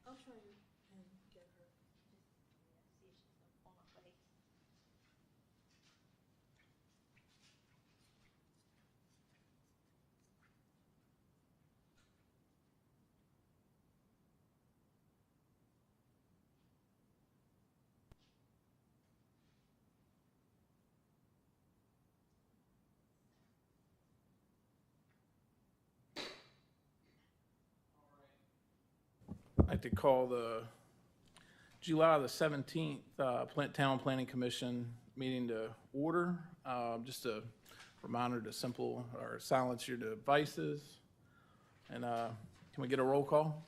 I'll try and get her. See if she's gonna pull my face. I'd like to call the July the 17th Town Planning Commission meeting to order. Just a reminder to silence your devices. And can we get a roll call?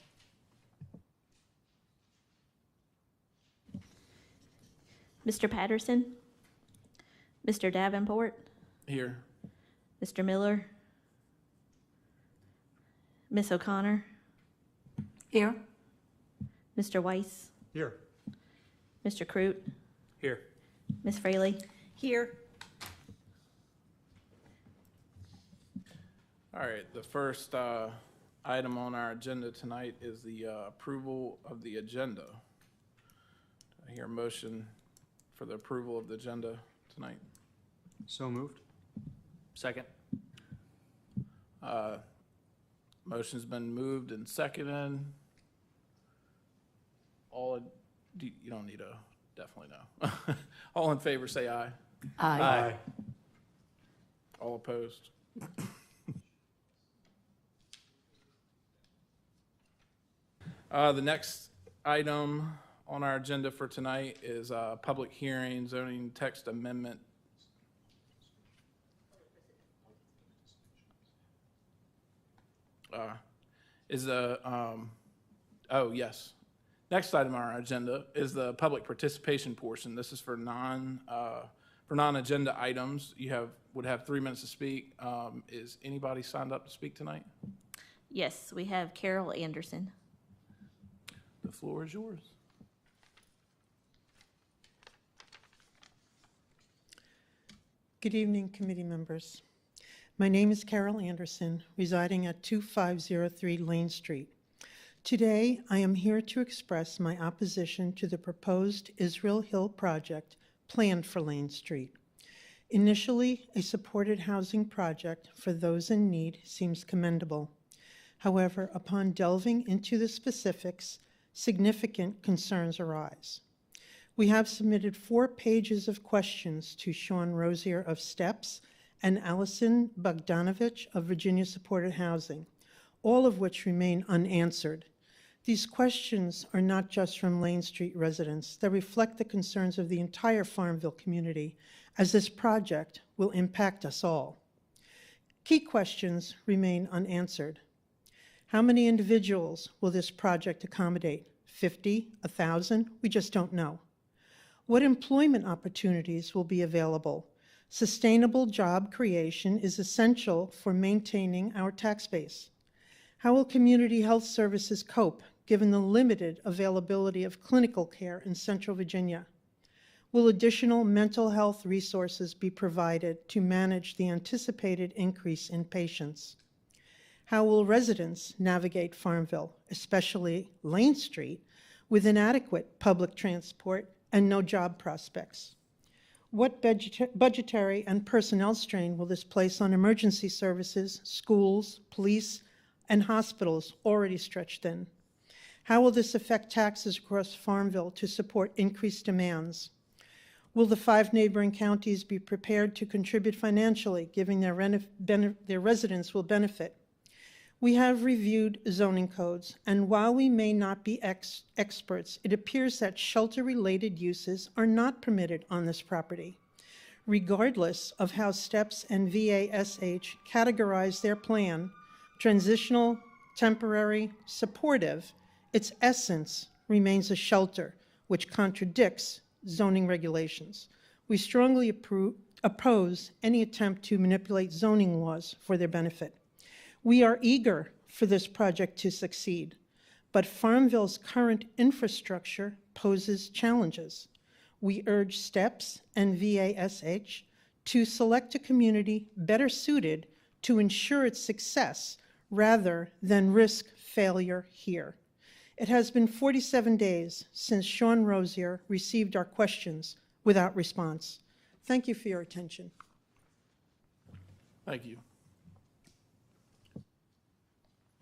Mr. Patterson, Mr. Davenport, Here. Mr. Miller, Miss O'Connor, Here. Mr. Weiss, Here. Mr. Crute, Here. Miss Fraley. Here. All right, the first item on our agenda tonight is the approval of the agenda. I hear a motion for the approval of the agenda tonight. So moved. Second. Motion's been moved and seconded. You don't need a, definitely no. All in favor, say aye. Aye. All opposed? The next item on our agenda for tonight is public hearing zoning text amendment. Oh, yes. Next item on our agenda is the public participation portion. This is for non-agenda items. Would have 3 minutes to speak. Is anybody signed up to speak tonight? Yes, we have Carol Anderson. The floor is yours. Good evening, committee members. My name is Carol Anderson, residing at 2503 Lane Street. Today, I am here to express my opposition to the proposed Israel Hill project planned for Lane Street. Initially, a supported housing project for those in need seems commendable. However, upon delving into the specifics, significant concerns arise. We have submitted 4 pages of questions to Sean Rosier of STEPS and Allison Bogdanovich of Virginia Supported Housing, all of which remain unanswered. These questions are not just from Lane Street residents. They reflect the concerns of the entire Farmville community, as this project will impact us all. Key questions remain unanswered. How many individuals will this project accommodate? 50, 1,000? We just don't know. What employment opportunities will be available? Sustainable job creation is essential for maintaining our tax base. How will community health services cope given the limited availability of clinical care in Central Virginia? Will additional mental health resources be provided to manage the anticipated increase in patients? How will residents navigate Farmville, especially Lane Street, with inadequate public transport and no job prospects? What budgetary and personnel strain will this place on emergency services, schools, police, and hospitals already stretched thin? How will this affect taxes across Farmville to support increased demands? Will the 5 neighboring counties be prepared to contribute financially, given their residents will benefit? We have reviewed zoning codes, and while we may not be experts, it appears that shelter-related uses are not permitted on this property. Regardless of how STEPS and VASH categorize their plan, transitional, temporary, supportive, its essence remains a shelter, which contradicts zoning regulations. We strongly oppose any attempt to manipulate zoning laws for their benefit. We are eager for this project to succeed, but Farmville's current infrastructure poses challenges. We urge STEPS and VASH to select a community better suited to ensure its success rather than risk failure here. It has been 47 days since Sean Rosier received our questions without response. Thank you for your attention. Thank you.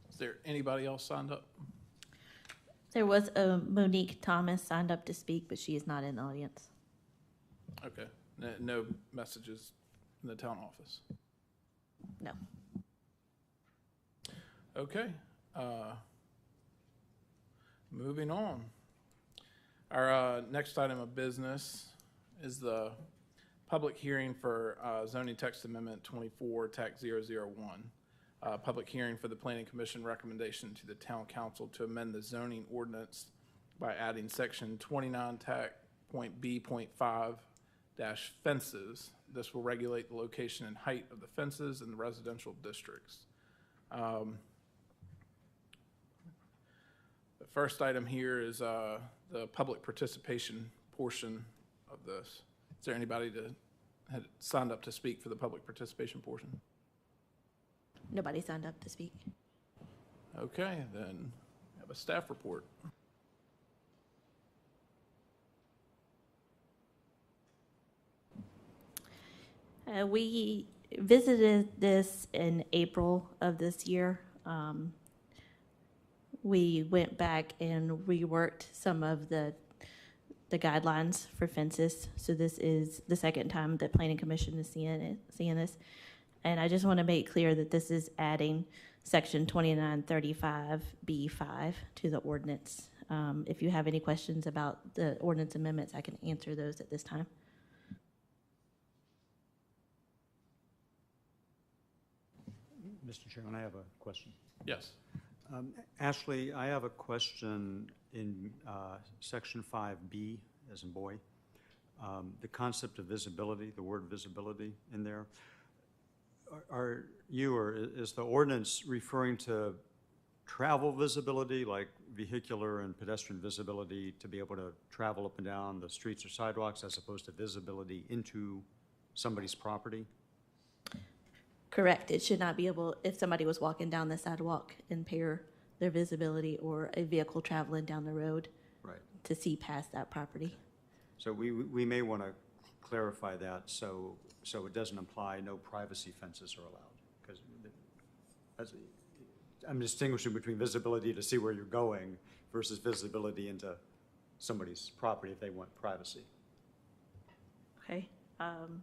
Is there anybody else signed up? There was Monique Thomas signed up to speak, but she is not in the audience. Okay, no messages in the town office. No. Okay, moving on. Our next item of business is the public hearing for zoning text amendment 24, TAC 001. Public hearing for the Planning Commission recommendation to the Town Council to amend the zoning ordinance by adding section 29 TAC point B.5 dash fences. This will regulate the location and height of the fences in the residential districts. The first item here is the public participation portion of this. Is there anybody that had signed up to speak for the public participation portion? Nobody signed up to speak. Okay, then we have a staff report. We visited this in April of this year. We went back and reworked some of the guidelines for fences. So this is the second time that Planning Commission is seeing this. And I just want to make clear that this is adding section 2935B5 to the ordinance. If you have any questions about the ordinance amendments, I can answer those at this time. Mr. Chairman, I have a question. Yes. Ashley, I have a question in section 5B, as in boy. The concept of visibility, the word visibility in there. Are you, or is the ordinance referring to travel visibility, like vehicular and pedestrian visibility to be able to travel up and down the streets or sidewalks, as opposed to visibility into somebody's property? Correct. It should not be able, if somebody was walking down the sidewalk, impair their visibility, or a vehicle traveling down the road Right. to see past that property. So we may want to clarify that so it doesn't imply no privacy fences are allowed. Because I'm distinguishing between visibility to see where you're going versus visibility into somebody's property if they want privacy. Okay.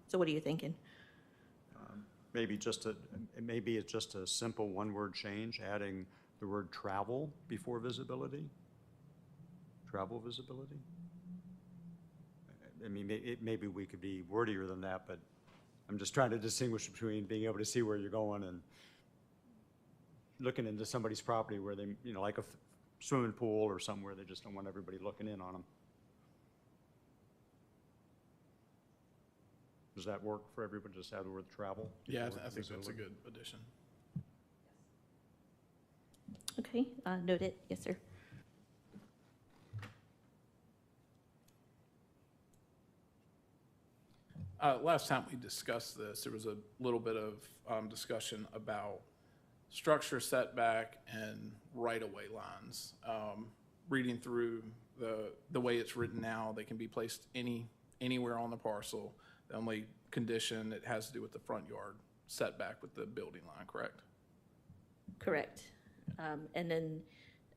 So what are you thinking? Maybe it's just a simple one-word change, adding the word travel before visibility. Travel visibility. I mean, maybe we could be wordier than that, but I'm just trying to distinguish between being able to see where you're going and looking into somebody's property where they, like a swimming pool or somewhere, they just don't want everybody looking in on them. Does that work for everybody? Just add the word travel? Yeah, before I think that's a visibility? good addition. Okay, noted. Yes, sir. Last time we discussed this, there was a little bit of discussion about structure setback and right-of-way lines. Reading through the way it's written now, they can be placed anywhere on the parcel. The only condition, it has to do with the front yard setback with the building line, correct? Correct. And then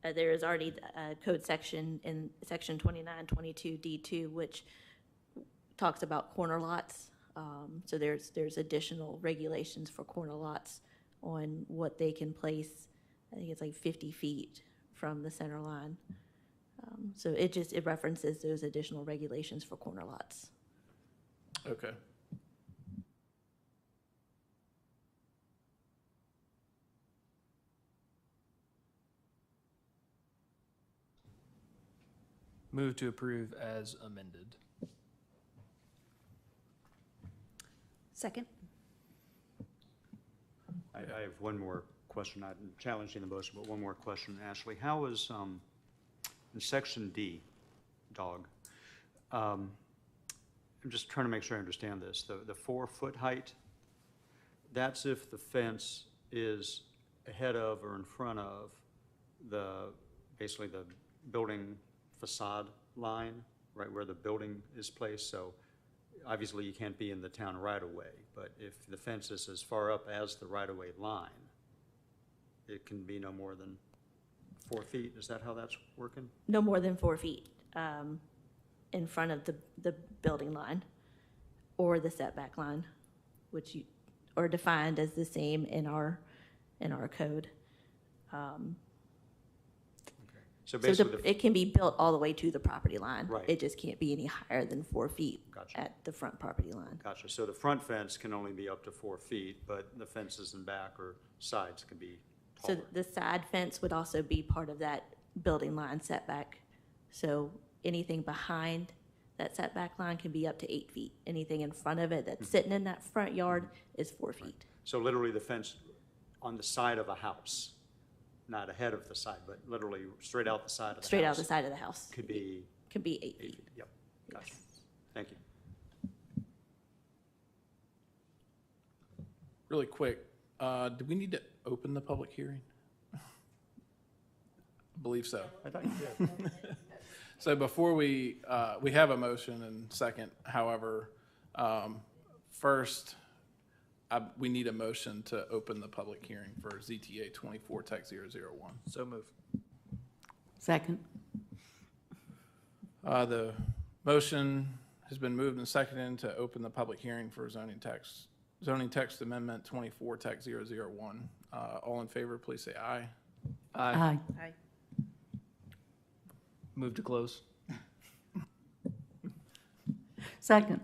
there is already a code section in section 2922D2, which talks about corner lots. So there's additional regulations for corner lots on what they can place. I think it's like 50 feet from the center line. So it references those additional regulations for corner lots. Okay. Move to approve as amended. Second. I have one more question. I'm challenging the motion, but one more question, Ashley. How is, in section D, dog, I'm just trying to make sure I understand this. The 4-foot height, that's if the fence is ahead of or in front of basically the building facade line, right where the building is placed, so obviously you can't be in the town right-of-way, but if the fence is as far up as the right-of-way line, it can be no more than 4 feet, is that how that's working? No more than 4 feet in front of the building line or the setback line, which are defined as the same in our code. So So basically, it can be built all the way to the property line. Right. It just can't be any higher than 4 feet Gotcha. at the front property line. gotcha, so the front fence can only be up to 4 feet, but the fences in back or sides can be So taller. the side fence would also be part of that building line setback. So anything behind that setback line can be up to 8 feet. Anything in front of it that's sitting in that front yard is 4 feet. So literally the fence on the side of a house, not ahead of the side, but literally straight out the side of the house. Straight out the side of the house. Could be Can be 8 8 feet. feet, yep, gotcha, thank you. Really quick, do we need to open the public hearing? I believe so. I thought you did. So before we have a motion and second, however, first, we need a motion to open the public hearing for ZTA 24-001. So move. Second. The motion has been moved and seconded to open the public hearing for zoning text amendment 24-001. All in favor, please say aye. Aye. Aye. Move to close. Second.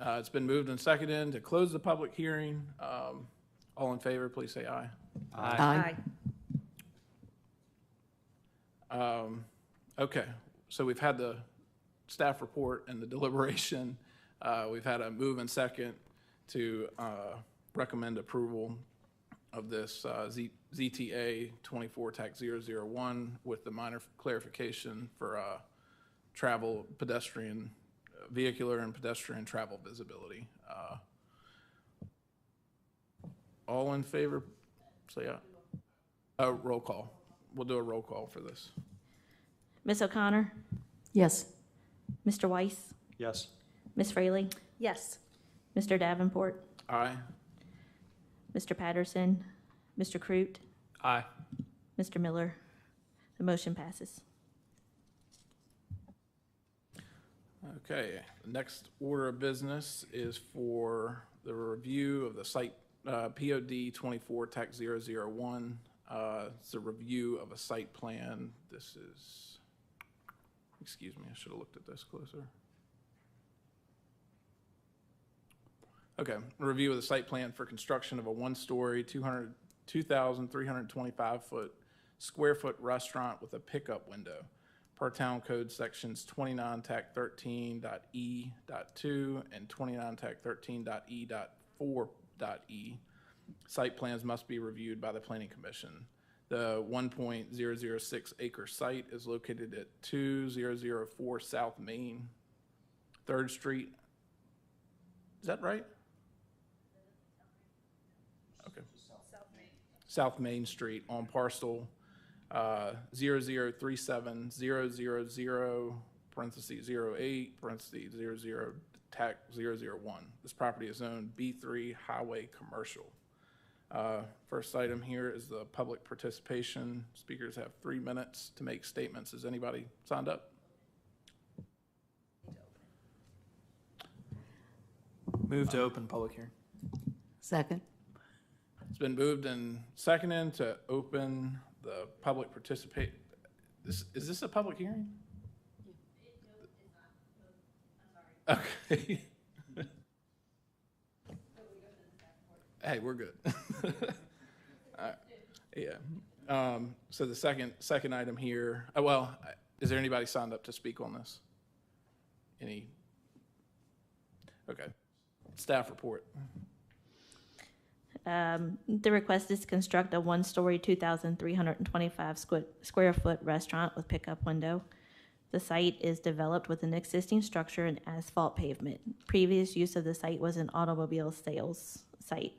It's been moved and seconded to close the public hearing. All in favor, please say aye. Aye. Okay, so we've had the staff report and the deliberation. We've had a move and second to recommend approval of this ZTA 24-001 with the minor clarification for travel, pedestrian, vehicular and pedestrian travel visibility. All in favor, say aye. Roll call. We'll do a roll call for this. Ms. O'Connor, Yes. Mr. Weiss, Yes, Ms. Fraley, Yes. Mr. Davenport, Aye. Mr. Patterson, Mr. Crute, Aye. Mr. Miller. The motion passes. Okay, the next order of business is for the review of the site, POD 24-001. It's a review of a site plan. This is, excuse me, I should have looked at this closer. Okay, a review of the site plan for construction of a one-story, 2,325 square foot restaurant with a pickup window per town code sections 29-13.E.2 and 29-13.E.4.E. Site plans must be reviewed by the Planning Commission. The 1.006 acre site is located at 2004 South Main, 3rd Street. Is that right? Okay. South Main Street on parcel 0037000 parentheses 08 parentheses 00 tac 001. This property is zoned B3 Highway Commercial. First item here is the public participation. Speakers have 3 minutes to make statements. Is anybody signed up? Move to open public hearing. Second. It's been moved and seconded to open the public participate. Is this a public hearing? Okay. Hey, we're good. Yeah. So the second item here, is there anybody signed up to speak on this? Any? Okay. Staff report. The request is to construct a one-story, 2,325 square foot restaurant with pickup window. The site is developed with an existing structure and asphalt pavement. Previous use of the site was an automobile sales site.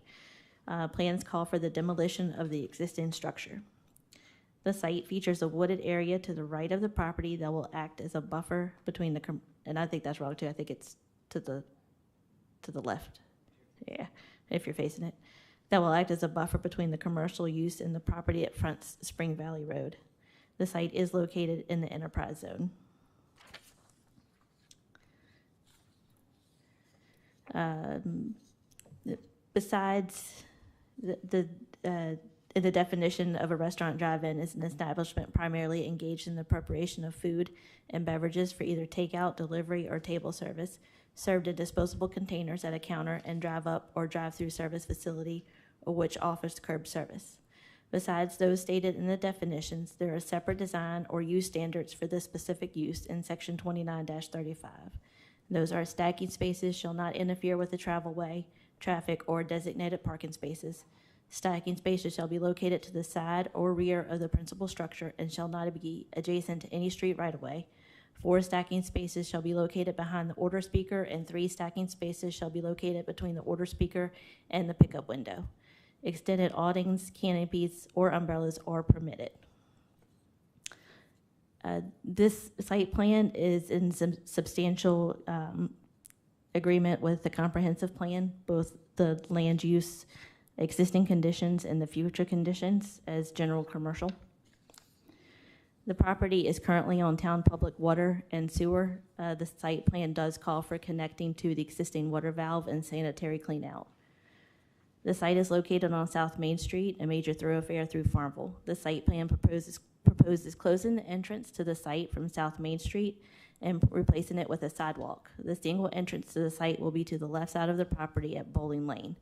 Plans call for the demolition of the existing structure. The site features a wooded area to the right of the property that will act as a buffer between the, and I think that's wrong too, I think it's to the left. Yeah, if you're facing it. That will act as a buffer between the commercial use and the property that fronts Spring Valley Road. The site is located in the enterprise zone. Besides the definition of a restaurant drive-in is an establishment primarily engaged in the preparation of food and beverages for either takeout, delivery, or table service, served in disposable containers at a counter and drive-up or drive-through service facility, or which offers curb service. Besides those stated in the definitions, there are separate design or use standards for this specific use in Section 29-35. Those are stacking spaces shall not interfere with the travel way, traffic, or designated parking spaces. Stacking spaces shall be located to the side or rear of the principal structure and shall not be adjacent to any street right-of-way. 4 stacking spaces shall be located behind the order speaker, and 3 stacking spaces shall be located between the order speaker and the pickup window. Extended awnings, canopies, or umbrellas are permitted. This site plan is in substantial agreement with the comprehensive plan, both the land use, existing conditions, and the future conditions as general commercial. The property is currently on town public water and sewer. The site plan does call for connecting to the existing water valve and sanitary cleanout. The site is located on South Main Street, a major thoroughfare through Farmville. The site plan proposes closing the entrance to the site from South Main Street and replacing it with a sidewalk. The single entrance to the site will be to the left side of the property at Bowling Lane.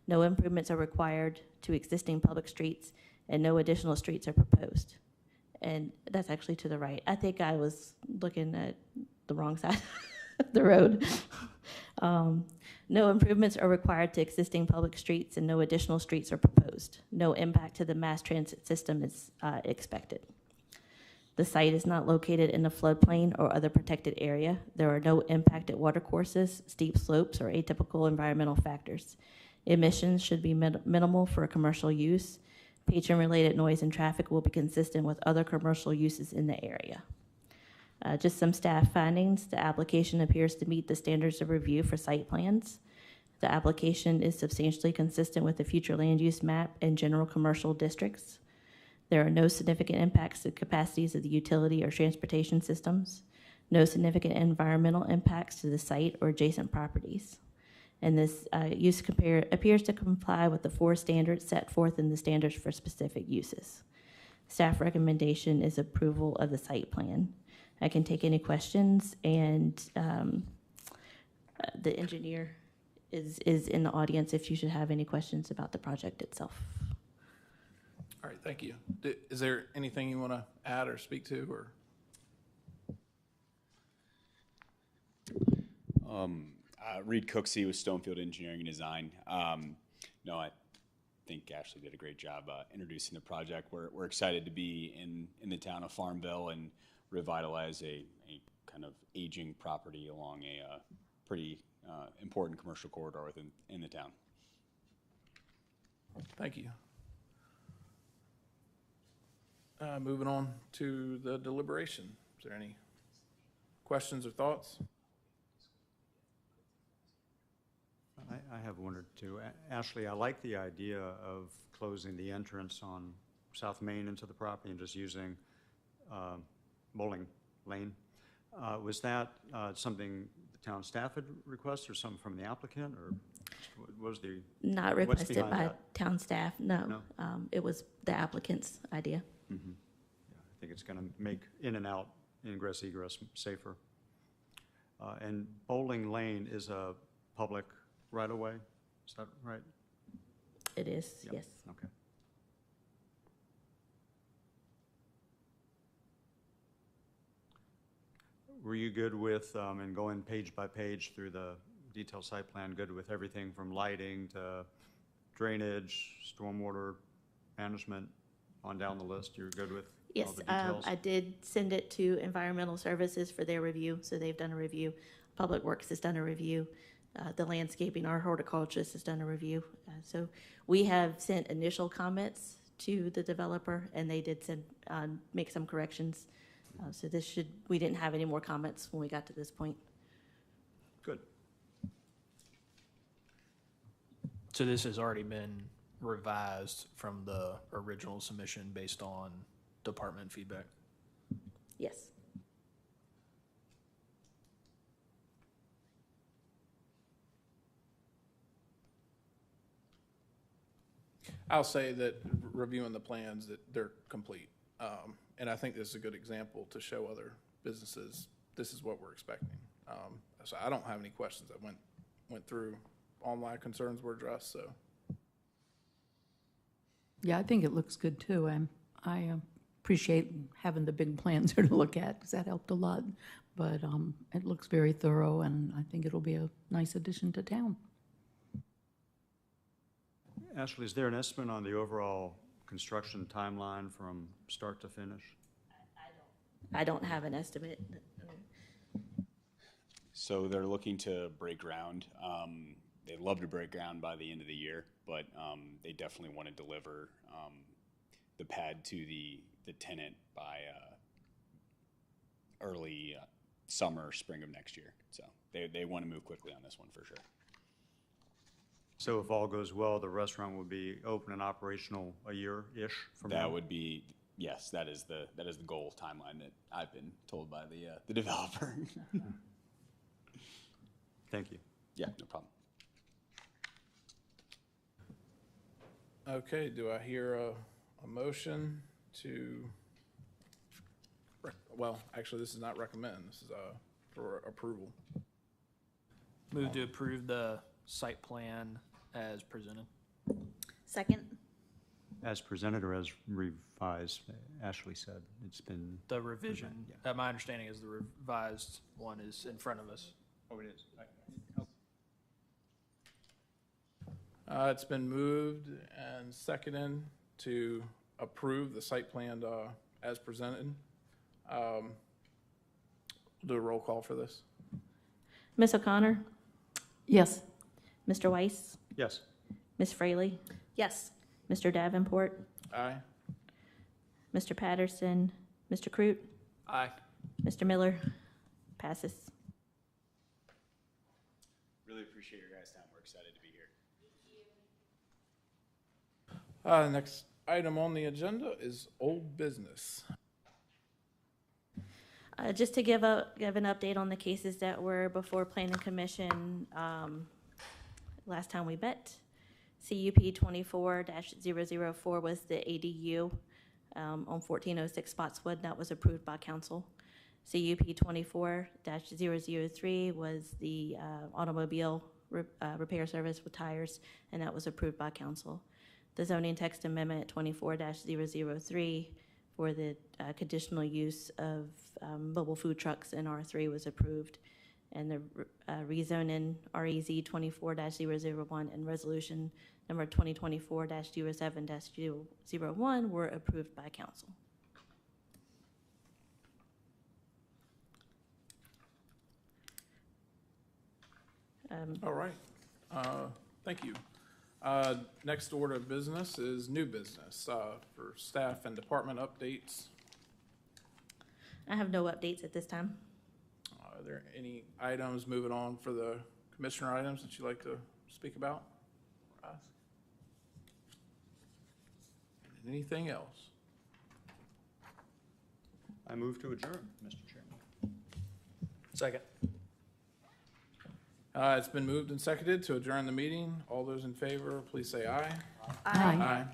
No improvements are required to existing public streets, and no additional streets are proposed. And that's actually to the right. I think I was looking at the wrong side of the road. No improvements are required to existing public streets, and no additional streets are proposed. No impact to the mass transit system is expected. The site is not located in a floodplain or other protected area. There are no impacted watercourses, steep slopes, or atypical environmental factors. Emissions should be minimal for commercial use. Patron-related noise and traffic will be consistent with other commercial uses in the area. Just some staff findings. The application appears to meet the standards of review for site plans. The application is substantially consistent with the future land use map and general commercial districts. There are no significant impacts to capacities of the utility or transportation systems. No significant environmental impacts to the site or adjacent properties. And this use appears to comply with the 4 standards set forth in the standards for specific uses. Staff recommendation is approval of the site plan. I can take any questions, and the engineer is in the audience if you should have any questions about the project itself. All right, thank you. Is there anything you want to add or speak to, or? Reed Cooksey with Stonefield Engineering and Design. No, I think Ashley did a great job introducing the project. We're excited to be in the town of Farmville and revitalize a kind of aging property along a pretty important commercial corridor in the town. Thank you. Moving on to the deliberation. Is there any questions or thoughts? I have one or two. Ashley, I like the idea of closing the entrance on South Main into the property and just using Bowling Lane. Was that something the town staff had requested, or something from the applicant, or what was the? Not what's requested behind by that? town staff, no. No? It was the applicant's idea. Mm-hmm. Yeah, I think it's going to make in and out, ingress, egress safer. And Bowling Lane is a public right-of-way, is that right? It is, Yep. yes. Okay. Were you good with, and going page by page through the detailed site plan, good with everything from lighting to drainage, stormwater management, on down the list? You're good with all Yes, the details? I did send it to Environmental Services for their review, so they've done a review. Public Works has done a review. The landscaping, our horticulturist has done a review. So we have sent initial comments to the developer, and they did send, make some corrections. So this should, we didn't have any more comments when we got to this point. Good. So this has already been revised from the original submission based on department feedback? Yes. I'll say that reviewing the plans, that they're complete. And I think this is a good example to show other businesses, this is what we're expecting. So I don't have any questions. I went through, all my concerns were addressed, so. Yeah, I think it looks good too. I appreciate having the big plans here to look at because that helped a lot. But it looks very thorough, and I think it'll be a nice addition to town. Ashley, is there an estimate on the overall construction timeline from start to finish? I don't have an estimate. So they're looking to break ground. They'd love to break ground by the end of the year, but they definitely want to deliver the pad to the tenant by early summer, spring of next year. So they want to move quickly on this one for sure. So if all goes well, the restaurant would be open and operational a year-ish from now? That would be, yes, that is the goal timeline that I've been told by the developer. Thank you. Yeah, no problem. Okay, do I hear a motion to, well, actually, this is not recommend, this is for approval. Move to approve the site plan as presented. Second? As presented or as revised, Ashley said, it's been. The revision, my understanding is the revised one is in front of us. Oh, it is. It's been moved and seconded to approve the site plan as presented. Do a roll call for this. Ms. O'Connor? Yes. Mr. Weiss? Yes. Ms. Fraley? Yes. Mr. Davenport? Aye. Mr. Patterson? Mr. Crute? Aye. Mr. Miller? Passes. Really appreciate your guys' time. We're excited to be here. Next item on the agenda is old business. Just to give an update on the cases that were before Planning Commission last time we met. CUP 24-004 was the ADU on 1406 Spotswood. That was approved by council. CUP 24-003 was the automobile repair service with tires, and that was approved by council. The zoning text amendment 24-003 for the conditional use of mobile food trucks in R3 was approved. And the rezoning REZ 24-001 and resolution number 2024-07-01 were approved by council. All right, thank you. Next order of business is new business for staff and department updates. I have no updates at this time. Are there any items moving on for the commissioner items that you'd like to speak about? or ask? Anything else? I move to adjourn, Mr. Chairman. Second. It's been moved and seconded to adjourn the meeting. All those in favor, please say aye. Aye. Aye.